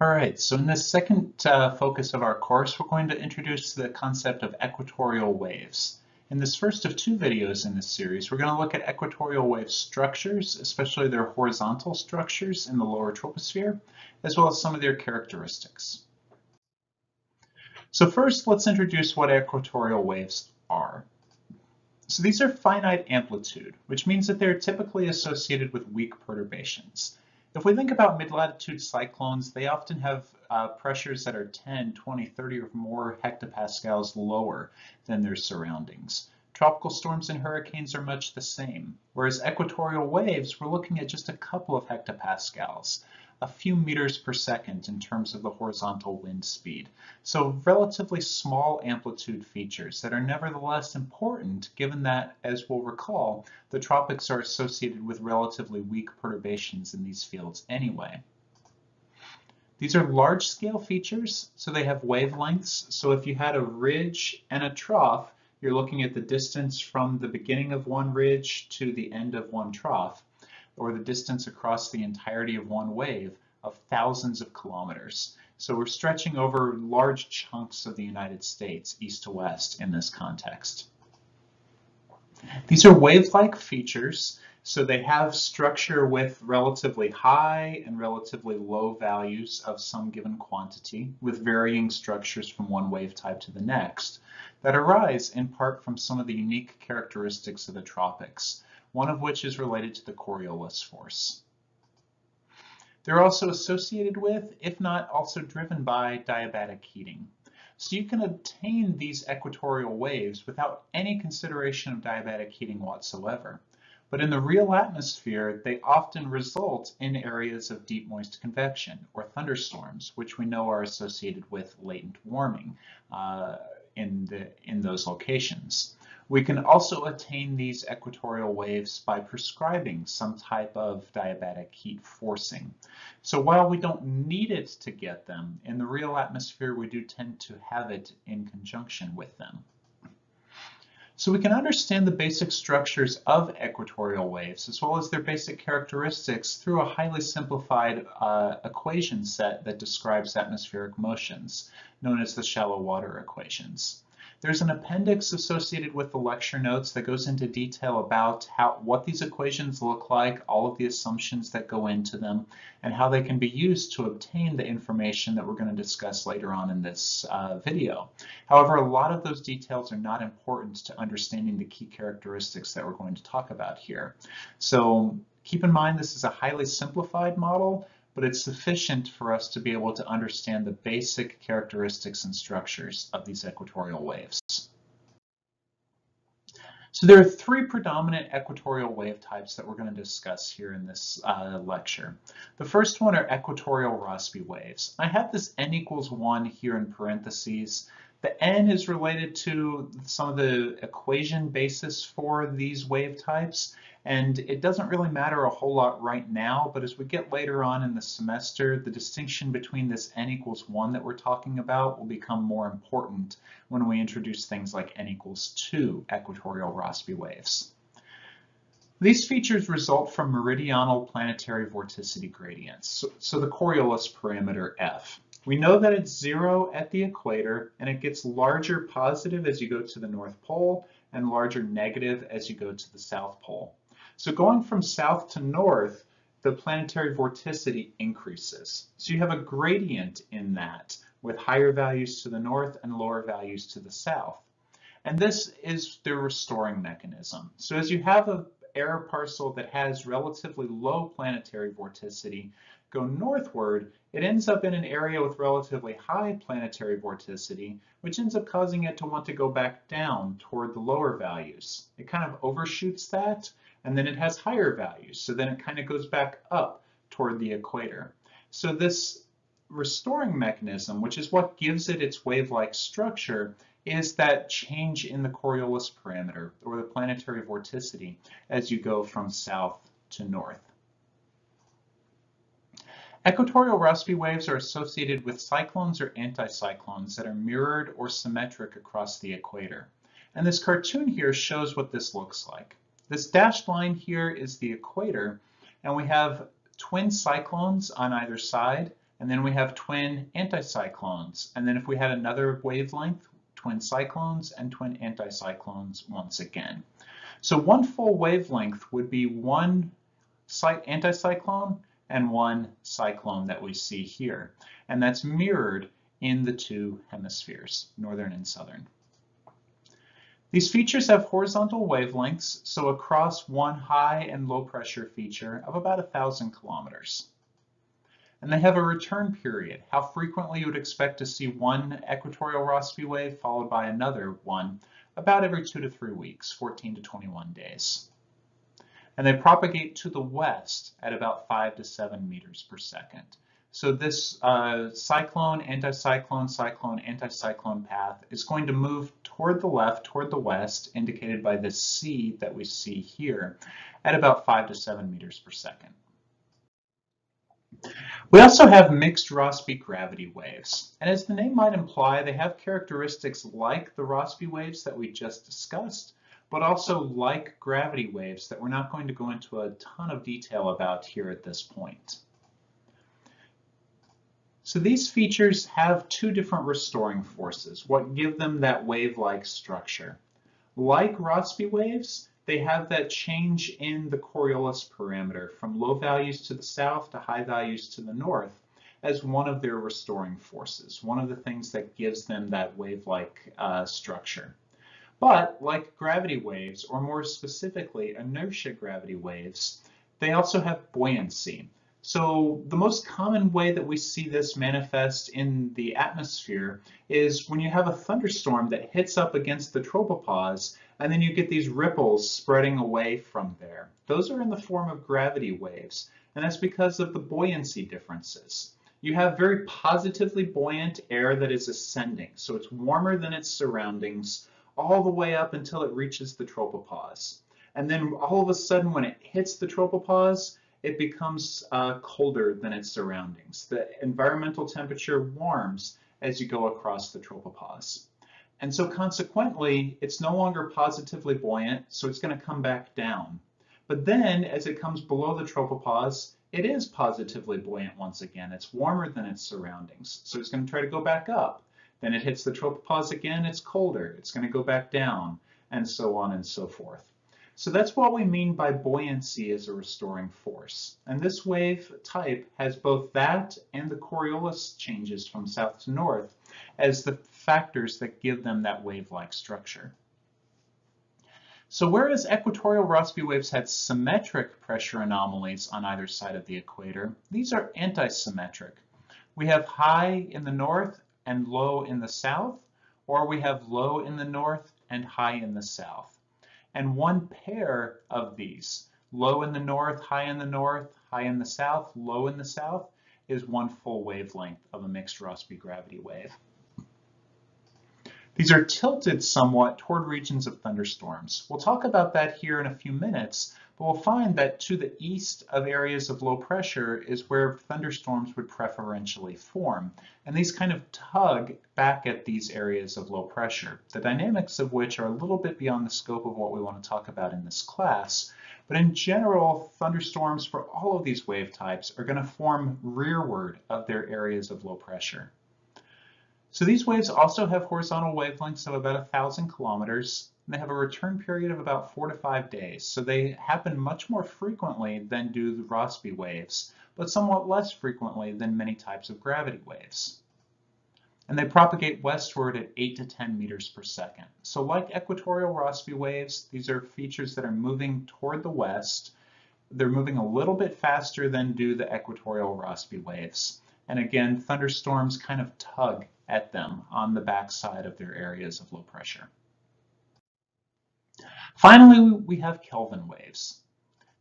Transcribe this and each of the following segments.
All right, so in this second focus of our course, we're going to introduce the concept of equatorial waves. In this first of two videos in this series, we're going to look at equatorial wave structures, especially their horizontal structures in the lower troposphere, as well as some of their characteristics. So first, let's introduce what equatorial waves are. So these are finite amplitude, which means that they're typically associated with weak perturbations. If we think about mid-latitude cyclones, they often have pressures that are 10, 20, 30 or more hectopascals lower than their surroundings. Tropical storms and hurricanes are much the same, whereas equatorial waves, we're looking at just a couple of hectopascals, a few meters per second in terms of the horizontal wind speed. So relatively small amplitude features that are nevertheless important given that, as we'll recall, the tropics are associated with relatively weak perturbations in these fields anyway. These are large-scale features, so they have wavelengths. So if you had a ridge and a trough, you're looking at the distance from the beginning of one ridge to the end of one trough, or the distance across the entirety of one wave of thousands of kilometers. So we're stretching over large chunks of the United States, east to west, in this context. These are wave-like features, so they have structure with relatively high and relatively low values of some given quantity, with varying structures from one wave type to the next, that arise in part from some of the unique characteristics of the tropics, one of which is related to the Coriolis force. They're also associated with, if not also driven by, diabatic heating. So you can obtain these equatorial waves without any consideration of diabatic heating whatsoever. But in the real atmosphere, they often result in areas of deep moist convection, or thunderstorms, which we know are associated with latent warming in those locations. We can also attain these equatorial waves by prescribing some type of diabatic heat forcing. So while we don't need it to get them, in the real atmosphere we do tend to have it in conjunction with them. So we can understand the basic structures of equatorial waves as well as their basic characteristics through a highly simplified equation set that describes atmospheric motions, known as the shallow water equations. There's an appendix associated with the lecture notes that goes into detail about what these equations look like, all of the assumptions that go into them, and how they can be used to obtain the information that we're going to discuss later on in this video. However, a lot of those details are not important to understanding the key characteristics that we're going to talk about here. So keep in mind this is a highly simplified model, but it's sufficient for us to be able to understand the basic characteristics and structures of these equatorial waves. So there are three predominant equatorial wave types that we're going to discuss here in this lecture. The first one are equatorial Rossby waves. I have this n equals 1 here in parentheses. The n is related to some of the equation basis for these wave types, and it doesn't really matter a whole lot right now, but as we get later on in the semester, the distinction between this n equals 1 that we're talking about will become more important when we introduce things like n equals 2 equatorial Rossby waves. These features result from meridional planetary vorticity gradients, so the Coriolis parameter f. We know that it's 0 at the equator, and it gets larger positive as you go to the North Pole and larger negative as you go to the South Pole. So going from south to north, the planetary vorticity increases. So you have a gradient in that, with higher values to the north and lower values to the south. And this is the restoring mechanism. So as you have an air parcel that has relatively low planetary vorticity go northward, it ends up in an area with relatively high planetary vorticity, which ends up causing it to want to go back down toward the lower values. It kind of overshoots that, and then it has higher values. So then it kind of goes back up toward the equator. So this restoring mechanism, which is what gives it its wave-like structure, is that change in the Coriolis parameter, or the planetary vorticity, as you go from south to north. Equatorial Rossby waves are associated with cyclones or anticyclones that are mirrored or symmetric across the equator. And this cartoon here shows what this looks like. This dashed line here is the equator, and we have twin cyclones on either side And then we have twin anticyclones. And then if we had another wavelength, twin cyclones and twin anticyclones once again. So one full wavelength would be one anticyclone and one cyclone that we see here. And that's mirrored in the two hemispheres, northern and southern. These features have horizontal wavelengths, so across one high and low pressure feature of about 1,000 kilometers. And they have a return period, how frequently you would expect to see one equatorial Rossby wave followed by another one, about every 2 to 3 weeks, 14 to 21 days. And they propagate to the west at about 5 to 7 meters per second. So this cyclone, anticyclone, cyclone, anticyclone path is going to move toward the left, toward the west, indicated by this C that we see here, at about 5 to 7 meters per second. We also have mixed Rossby-Gravity waves, and as the name might imply, they have characteristics like the Rossby waves that we just discussed, but also like gravity waves that we're not going to go into a ton of detail about here at this point. So these features have two different restoring forces, what give them that wave-like structure. Like Rossby waves, they have that change in the Coriolis parameter from low values to the south to high values to the north as one of their restoring forces, one of the things that gives them that wave-like structure. But like gravity waves, or more specifically inertia gravity waves, they also have buoyancy. So the most common way that we see this manifest in the atmosphere is when you have a thunderstorm that hits up against the tropopause, and then you get these ripples spreading away from there. Those are in the form of gravity waves, and that's because of the buoyancy differences. You have very positively buoyant air that is ascending, so it's warmer than its surroundings all the way up until it reaches the tropopause. And then all of a sudden when it hits the tropopause, it becomes colder than its surroundings. The environmental temperature warms as you go across the tropopause. And so consequently, it's no longer positively buoyant, so it's going to come back down. But then as it comes below the tropopause, it is positively buoyant once again. It's warmer than its surroundings, so it's going to try to go back up. Then it hits the tropopause again, it's colder. It's going to go back down, and so on and so forth. So that's what we mean by buoyancy as a restoring force. And this wave type has both that and the Coriolis changes from south to north as the factors that give them that wave-like structure. So whereas equatorial Rossby waves had symmetric pressure anomalies on either side of the equator, these are antisymmetric. We have high in the north and low in the south, or we have low in the north and high in the south. And one pair of these, low in the north, high in the north, high in the south, low in the south, is one full wavelength of a mixed Rossby-Gravity wave. These are tilted somewhat toward regions of thunderstorms. We'll talk about that here in a few minutes, but we'll find that to the east of areas of low pressure is where thunderstorms would preferentially form. And these kind of tug back at these areas of low pressure, the dynamics of which are a little bit beyond the scope of what we want to talk about in this class. But in general, thunderstorms for all of these wave types are going to form rearward of their areas of low pressure. So these waves also have horizontal wavelengths of about 1,000 kilometers. And they have a return period of about 4 to 5 days. So they happen much more frequently than do the Rossby waves, but somewhat less frequently than many types of gravity waves. And they propagate westward at 8 to 10 meters per second. So like equatorial Rossby waves, these are features that are moving toward the west. They're moving a little bit faster than do the equatorial Rossby waves. And again, thunderstorms kind of tug at them on the backside of their areas of low pressure. Finally, we have Kelvin waves.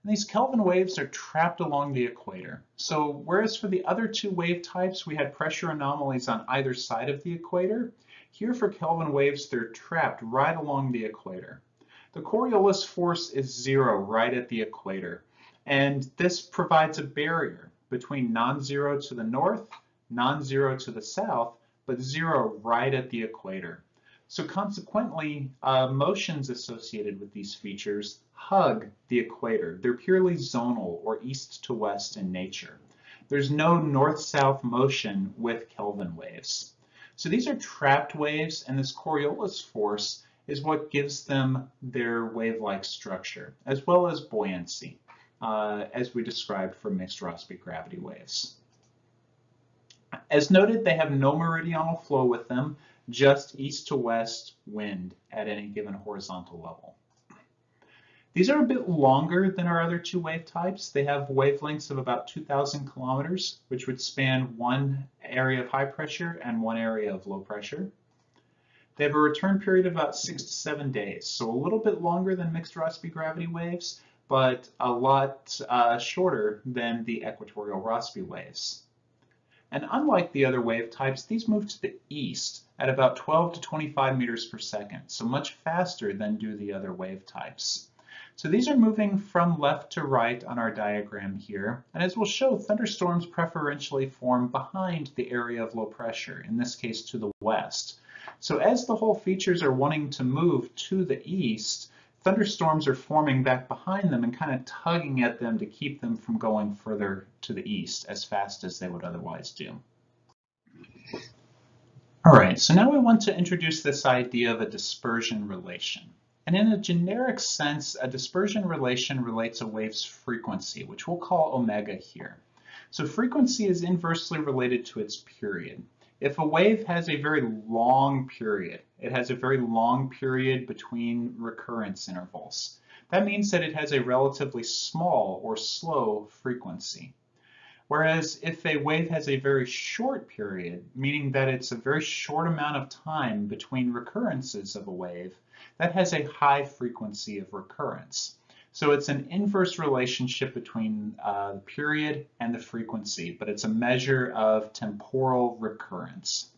And these Kelvin waves are trapped along the equator. So whereas for the other two wave types, we had pressure anomalies on either side of the equator, here for Kelvin waves, they're trapped right along the equator. The Coriolis force is 0 right at the equator. And this provides a barrier between non-zero to the north, non-zero to the south, but 0 right at the equator. So consequently, motions associated with these features hug the equator. They're purely zonal or east to west in nature. There's no north-south motion with Kelvin waves. So these are trapped waves, and this Coriolis force is what gives them their wave-like structure, as well as buoyancy, as we described for mixed Rossby-Gravity waves. As noted, they have no meridional flow with them, just east to west wind at any given horizontal level. These are a bit longer than our other two wave types. They have wavelengths of about 2,000 kilometers, which would span one area of high pressure and one area of low pressure. They have a return period of about 6 to 7 days, so a little bit longer than mixed Rossby-Gravity waves, but a lot shorter than the equatorial Rossby waves. And unlike the other wave types, these move to the east at about 12 to 25 meters per second, so much faster than do the other wave types. So these are moving from left to right on our diagram here, and as we'll show, thunderstorms preferentially form behind the area of low pressure, in this case to the west. So as the whole features are wanting to move to the east, thunderstorms are forming back behind them and kind of tugging at them to keep them from going further to the east as fast as they would otherwise do. All right, so now we want to introduce this idea of a dispersion relation. And in a generic sense, a dispersion relation relates a wave's frequency, which we'll call omega here. So frequency is inversely related to its period. If a wave has a very long period, it has a very long period between recurrence intervals. That means that it has a relatively small or slow frequency. Whereas if a wave has a very short period, meaning that it's a very short amount of time between recurrences of a wave, that has a high frequency of recurrence. So it's an inverse relationship between the period and the frequency, but it's a measure of temporal recurrence.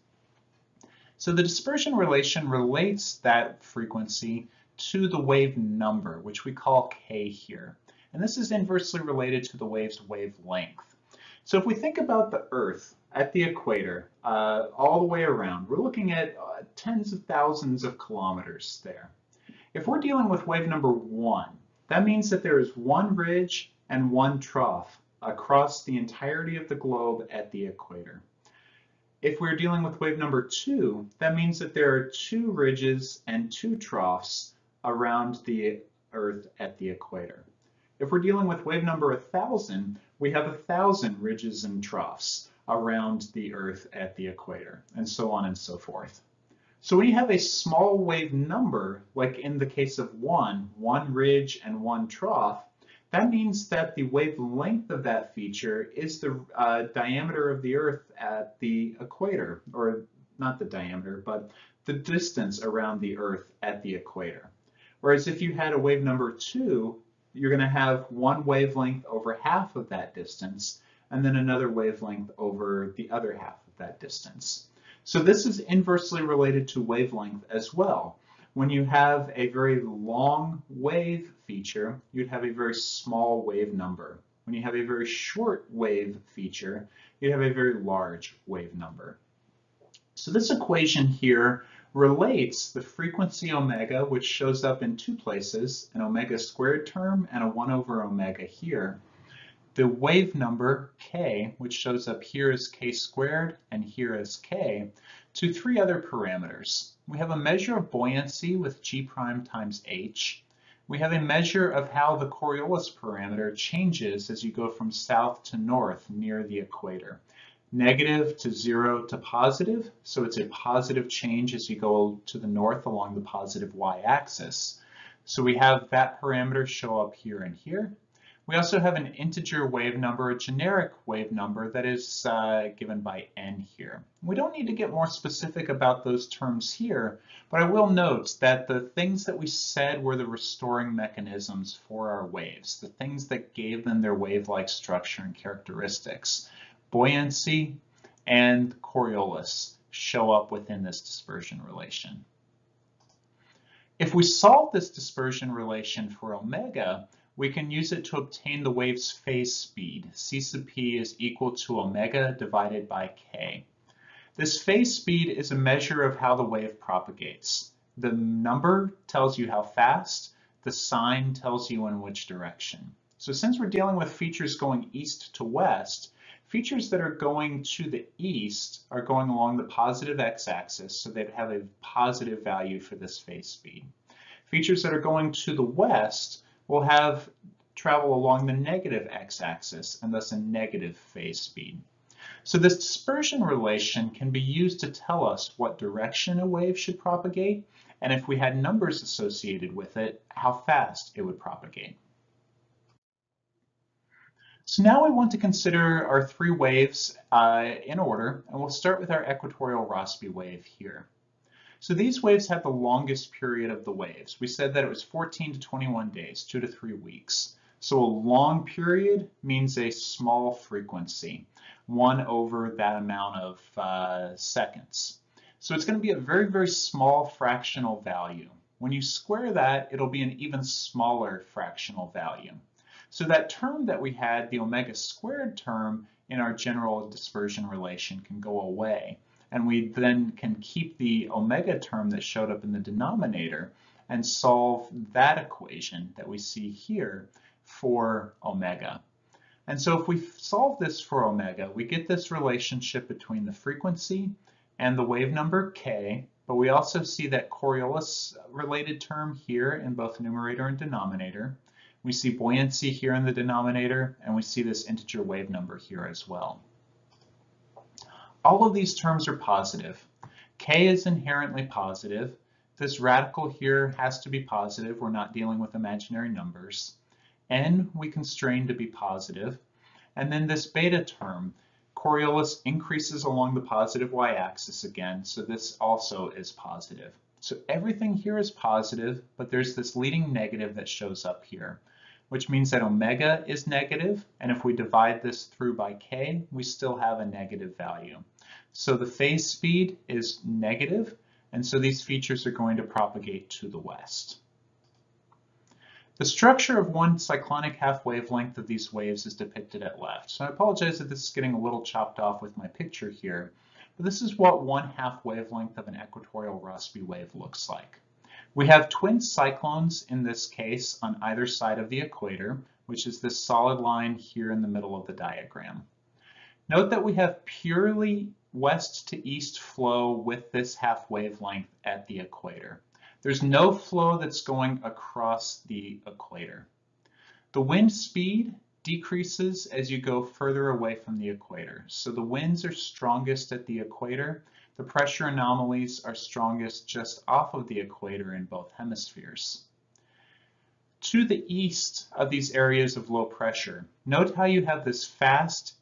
So the dispersion relation relates that frequency to the wave number, which we call k here. And this is inversely related to the wave's wavelength. So if we think about the Earth at the equator, all the way around, we're looking at tens of thousands of kilometers there. If we're dealing with wave number 1, that means that there is one ridge and one trough across the entirety of the globe at the equator. If we're dealing with wave number 2, that means that there are 2 ridges and 2 troughs around the Earth at the equator. If we're dealing with wave number 1,000, we have 1,000 ridges and troughs around the Earth at the equator, and so on and so forth. So when you have a small wave number, like in the case of one ridge and one trough, that means that the wavelength of that feature is the diameter of the Earth at the equator, or not the diameter, but the distance around the Earth at the equator. Whereas if you had a wave number 2, you're going to have one wavelength over half of that distance, and then another wavelength over the other half of that distance. So this is inversely related to wavelength as well. When you have a very long wave feature, you'd have a very small wave number. When you have a very short wave feature, you'd have a very large wave number. So this equation here relates the frequency omega, which shows up in 2 places, an omega squared term and a 1 over omega here, the wave number k, which shows up here as k squared and here as k, to 3 other parameters. We have a measure of buoyancy with g prime times h. We have a measure of how the Coriolis parameter changes as you go from south to north near the equator. Negative to 0 to positive, so it's a positive change as you go to the north along the positive y-axis. So we have that parameter show up here and here. We also have an integer wave number, a generic wave number that is given by n here. We don't need to get more specific about those terms here, but I will note that the things that we said were the restoring mechanisms for our waves, the things that gave them their wave-like structure and characteristics, buoyancy and Coriolis, show up within this dispersion relation. If we solve this dispersion relation for omega, we can use it to obtain the wave's phase speed. C sub p is equal to omega divided by k. This phase speed is a measure of how the wave propagates. The number tells you how fast, the sign tells you in which direction. So since we're dealing with features going east to west, Features that are going to the east are going along the positive x-axis, so they'd have a positive value for this phase speed. Features that are going to the west will travel along the negative x-axis, and thus a negative phase speed. So this dispersion relation can be used to tell us what direction a wave should propagate, and if we had numbers associated with it, how fast it would propagate. So now we want to consider our three waves in order, and we'll start with our equatorial Rossby wave here. So these waves have the longest period of the waves. We said that it was 14 to 21 days, 2 to 3 weeks. So a long period means a small frequency, 1 over that amount of seconds. So it's going to be a very, very small fractional value. When you square that, it'll be an even smaller fractional value. So that term that we had, the omega squared term in our general dispersion relation, can go away. And we then can keep the omega term that showed up in the denominator and solve that equation that we see here for omega. And so if we solve this for omega, we get this relationship between the frequency and the wave number k, but we also see that Coriolis related term here in both numerator and denominator. We see buoyancy here in the denominator, and we see this integer wave number here as well. All of these terms are positive. K is inherently positive. This radical here has to be positive. We're not dealing with imaginary numbers. N we constrain to be positive. And then this beta term, Coriolis increases along the positive y-axis again, so this also is positive. So everything here is positive, but there's this leading negative that shows up here, which means that omega is negative, and if we divide this through by k, we still have a negative value. So the phase speed is negative, and so these features are going to propagate to the west. The structure of one cyclonic half wavelength of these waves is depicted at left. So I apologize that this is getting a little chopped off with my picture here, but this is what 1/2 wavelength of an equatorial Rossby wave looks like. We have twin cyclones in this case on either side of the equator, which is this solid line here in the middle of the diagram. Note that we have purely west to east flow with this half wavelength at the equator. There's no flow that's going across the equator. The wind speed decreases as you go further away from the equator. So the winds are strongest at the equator. The pressure anomalies are strongest just off of the equator in both hemispheres. To the east of these areas of low pressure, note how you have this fast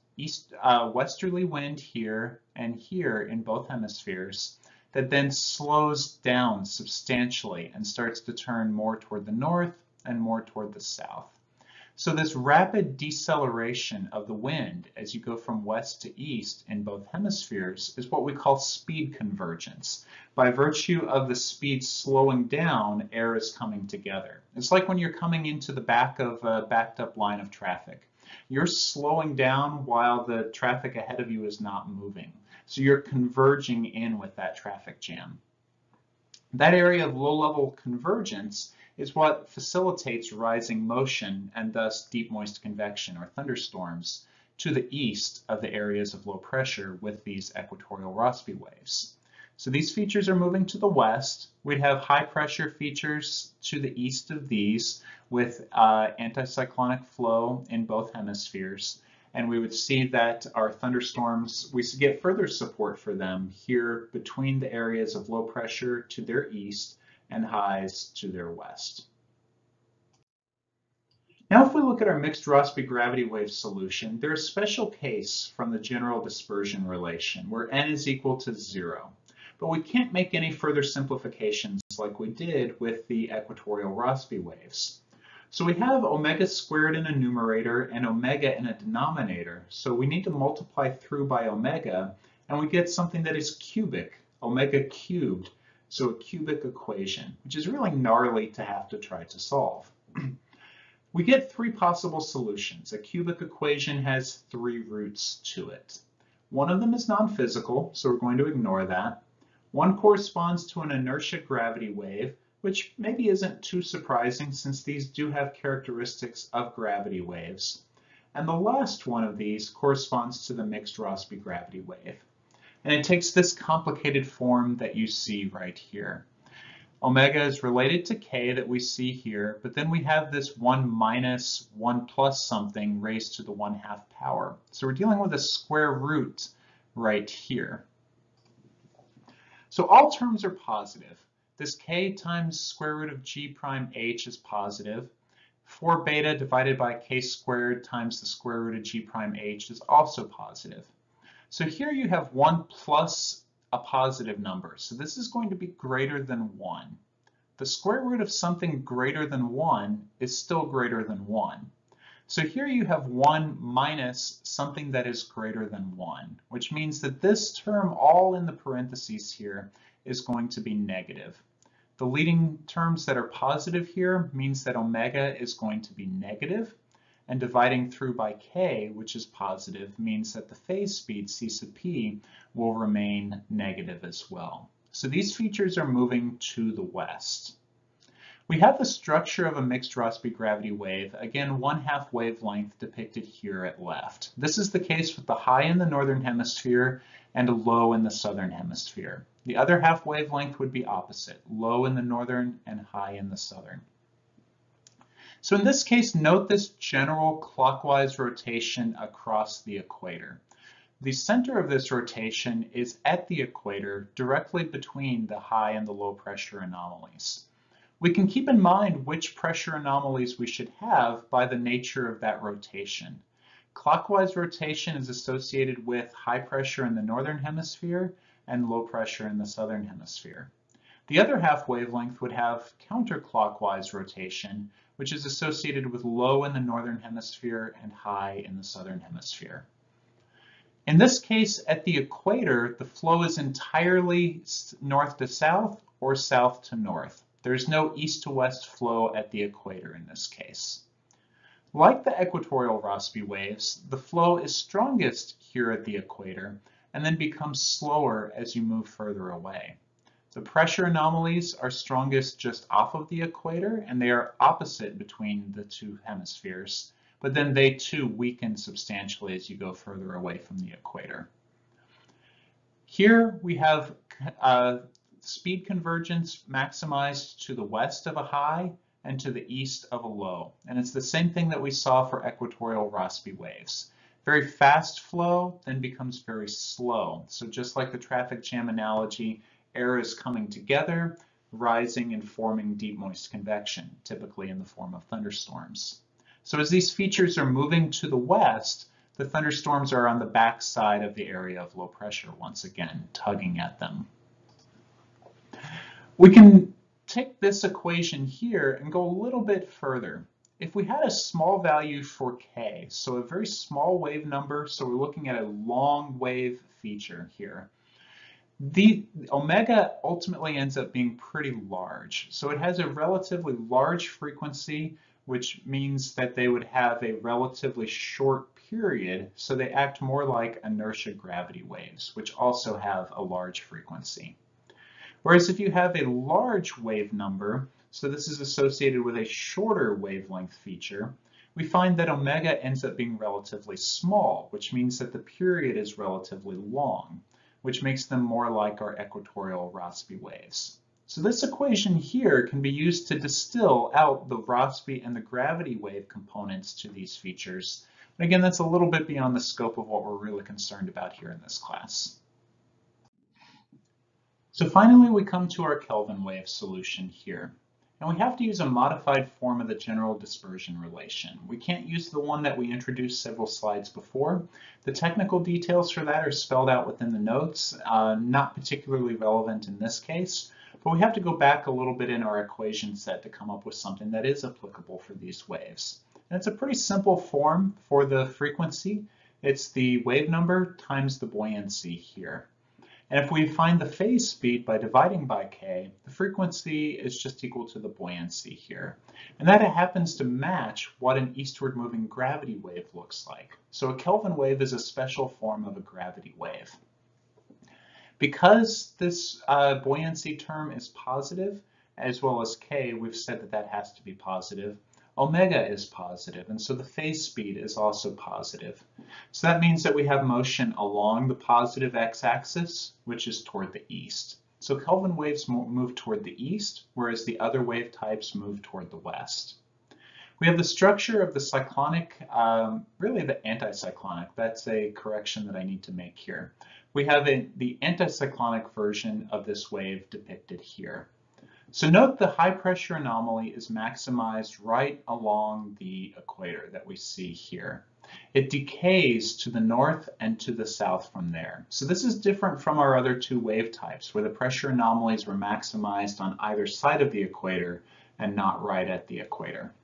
westerly wind here and here in both hemispheres that then slows down substantially and starts to turn more toward the north and more toward the south. So this rapid deceleration of the wind as you go from west to east in both hemispheres is what we call speed convergence. By virtue of the speed slowing down, air is coming together. It's like when you're coming into the back of a backed up line of traffic. You're slowing down while the traffic ahead of you is not moving. So you're converging in with that traffic jam. That area of low-level convergence is what facilitates rising motion and thus deep moist convection or thunderstorms to the east of the areas of low pressure with these equatorial Rossby waves. So these features are moving to the west. We'd have high pressure features to the east of these with anticyclonic flow in both hemispheres. And we would see that our thunderstorms, we get further support for them here between the areas of low pressure to their east and highs to their west. Now if we look at our mixed Rossby-Gravity wave solution, there's a special case from the general dispersion relation where n is equal to 0. But we can't make any further simplifications like we did with the equatorial Rossby waves. So we have omega squared in a numerator and omega in a denominator. So we need to multiply through by omega, and we get something that is cubic, omega cubed. So a cubic equation, which is really gnarly to have to try to solve. We get 3 possible solutions. A cubic equation has 3 roots to it. One of them is non-physical, so we're going to ignore that. One corresponds to an inertia gravity wave, which maybe isn't too surprising since these do have characteristics of gravity waves. And the last one of these corresponds to the mixed Rossby-Gravity wave. And it takes this complicated form that you see right here. Omega is related to k that we see here, but then we have this 1 minus 1 plus something raised to the 1/2 power. So we're dealing with a square root right here. So all terms are positive. This k times square root of g prime h is positive. 4 beta divided by k squared times the square root of g prime h is also positive. So here you have 1 plus a positive number. So this is going to be greater than 1. The square root of something greater than 1 is still greater than 1. So here you have 1 minus something that is greater than 1, which means that this term all in the parentheses here is going to be negative. The leading terms that are positive here means that omega is going to be negative, and dividing through by k, which is positive, means that the phase speed, c sub p, will remain negative as well. So these features are moving to the west. We have the structure of a mixed Rossby-Gravity wave, again 1/2 wavelength depicted here at left. This is the case with the high in the northern hemisphere and a low in the southern hemisphere. The other half wavelength would be opposite, low in the northern and high in the southern. So in this case, note this general clockwise rotation across the equator. The center of this rotation is at the equator, directly between the high and the low pressure anomalies. We can keep in mind which pressure anomalies we should have by the nature of that rotation. Clockwise rotation is associated with high pressure in the northern hemisphere and low pressure in the southern hemisphere. The other half wavelength would have counterclockwise rotation, which is associated with low in the northern hemisphere and high in the southern hemisphere. In this case, at the equator, the flow is entirely north to south or south to north. There's no east to west flow at the equator in this case. Like the equatorial Rossby waves, the flow is strongest here at the equator and then becomes slower as you move further away. The pressure anomalies are strongest just off of the equator, and they are opposite between the two hemispheres, but then they too weaken substantially as you go further away from the equator. Here we have speed convergence maximized to the west of a high and to the east of a low. And it's the same thing that we saw for equatorial Rossby waves. Very fast flow then becomes very slow. So just like the traffic jam analogy, air is coming together, rising and forming deep moist convection, typically in the form of thunderstorms. So as these features are moving to the west, the thunderstorms are on the back side of the area of low pressure, once again, tugging at them. We can take this equation here and go a little bit further. If we had a small value for k, so a very small wave number, so we're looking at a long wave feature here, the omega ultimately ends up being pretty large. So it has a relatively large frequency, which means that they would have a relatively short period, so they act more like inertia gravity waves, which also have a large frequency. Whereas if you have a large wave number, so this is associated with a shorter wavelength feature, we find that omega ends up being relatively small, which means that the period is relatively long, which makes them more like our equatorial Rossby waves. So this equation here can be used to distill out the Rossby and the gravity wave components to these features. And again, that's a little bit beyond the scope of what we're really concerned about here in this class. So finally, we come to our Kelvin wave solution here. And we have to use a modified form of the general dispersion relation. We can't use the one that we introduced several slides before. The technical details for that are spelled out within the notes, not particularly relevant in this case, but we have to go back a little bit in our equation set to come up with something that is applicable for these waves. And it's a pretty simple form for the frequency. It's the wave number times the buoyancy here. And if we find the phase speed by dividing by k, the frequency is just equal to the buoyancy here. And that happens to match what an eastward moving gravity wave looks like. So a Kelvin wave is a special form of a gravity wave. Because this buoyancy term is positive, as well as k, we've said that that has to be positive. omega is positive, and so the phase speed is also positive. So that means that we have motion along the positive x-axis, which is toward the east. So Kelvin waves move toward the east, whereas the other wave types move toward the west. We have the structure of the cyclonic, really the anticyclonic. That's a correction that I need to make here. We have the anticyclonic version of this wave depicted here. So note the high pressure anomaly is maximized right along the equator that we see here. It decays to the north and to the south from there. So this is different from our other two wave types, where the pressure anomalies were maximized on either side of the equator and not right at the equator.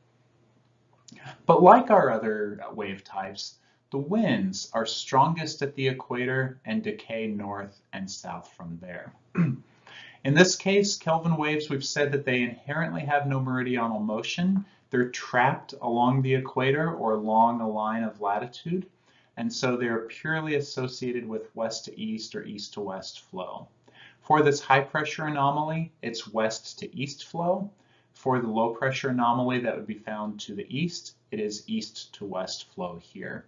But like our other wave types, the winds are strongest at the equator and decay north and south from there. In this case, Kelvin waves, we've said that they inherently have no meridional motion. They're trapped along the equator or along a line of latitude, and so they're purely associated with west to east or east to west flow. For this high pressure anomaly, it's west to east flow. For the low pressure anomaly that would be found to the east, it is east to west flow here.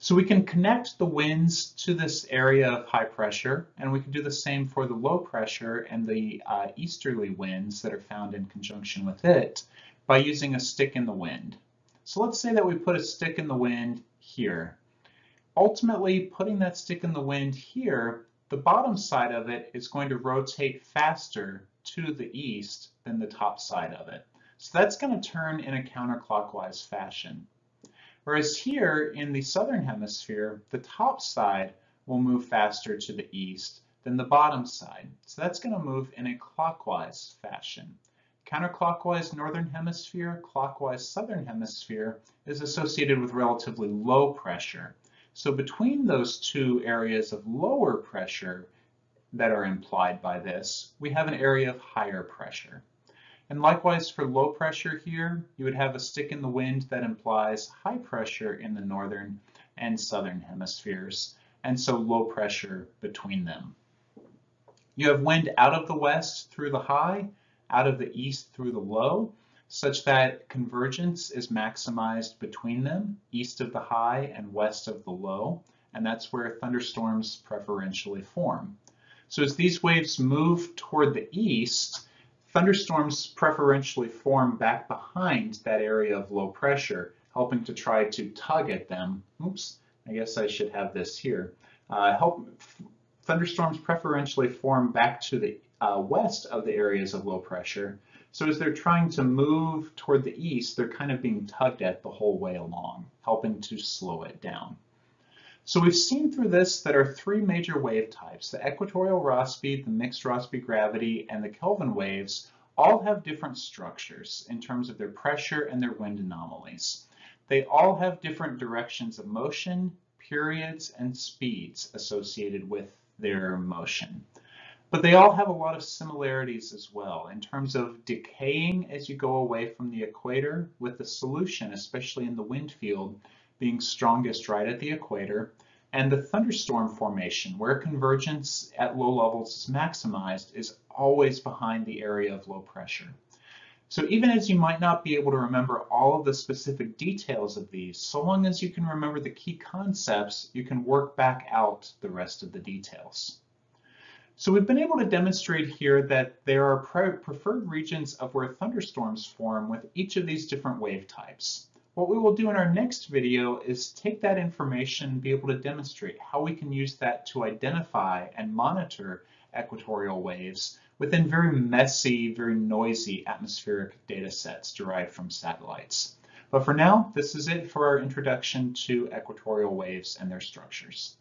So we can connect the winds to this area of high pressure, and we can do the same for the low pressure and the easterly winds that are found in conjunction with it by using a stick in the wind. So let's say that we put a stick in the wind here. Ultimately, putting that stick in the wind here, the bottom side of it is going to rotate faster to the east than the top side of it. So that's going to turn in a counterclockwise fashion. Whereas here in the southern hemisphere, the top side will move faster to the east than the bottom side. So that's going to move in a clockwise fashion. Counterclockwise northern hemisphere, clockwise southern hemisphere is associated with relatively low pressure. So between those two areas of lower pressure that are implied by this, we have an area of higher pressure. And likewise for low pressure here, you would have a stick in the wind that implies high pressure in the northern and southern hemispheres, and so low pressure between them. You have wind out of the west through the high, out of the east through the low, such that convergence is maximized between them, east of the high and west of the low, and that's where thunderstorms preferentially form. So as these waves move toward the east, thunderstorms preferentially form back behind that area of low pressure, helping to try to tug at them. Oops, I guess I should have this here. Thunderstorms preferentially form back to the west of the areas of low pressure. So as they're trying to move toward the east, they're kind of being tugged at the whole way along, helping to slow it down. So we've seen through this that our three major wave types, the equatorial Rossby, the mixed Rossby-Gravity, and the Kelvin waves, all have different structures in terms of their pressure and their wind anomalies. They all have different directions of motion, periods, and speeds associated with their motion. But they all have a lot of similarities as well in terms of decaying as you go away from the equator, with the solution, especially in the wind field, being strongest right at the equator, and the thunderstorm formation, where convergence at low levels is maximized, is always behind the area of low pressure. So even as you might not be able to remember all of the specific details of these, so long as you can remember the key concepts, you can work back out the rest of the details. So we've been able to demonstrate here that there are preferred regions of where thunderstorms form with each of these different wave types. What we will do in our next video is take that information and be able to demonstrate how we can use that to identify and monitor equatorial waves within very messy, very noisy atmospheric data sets derived from satellites. But for now, this is it for our introduction to equatorial waves and their structures.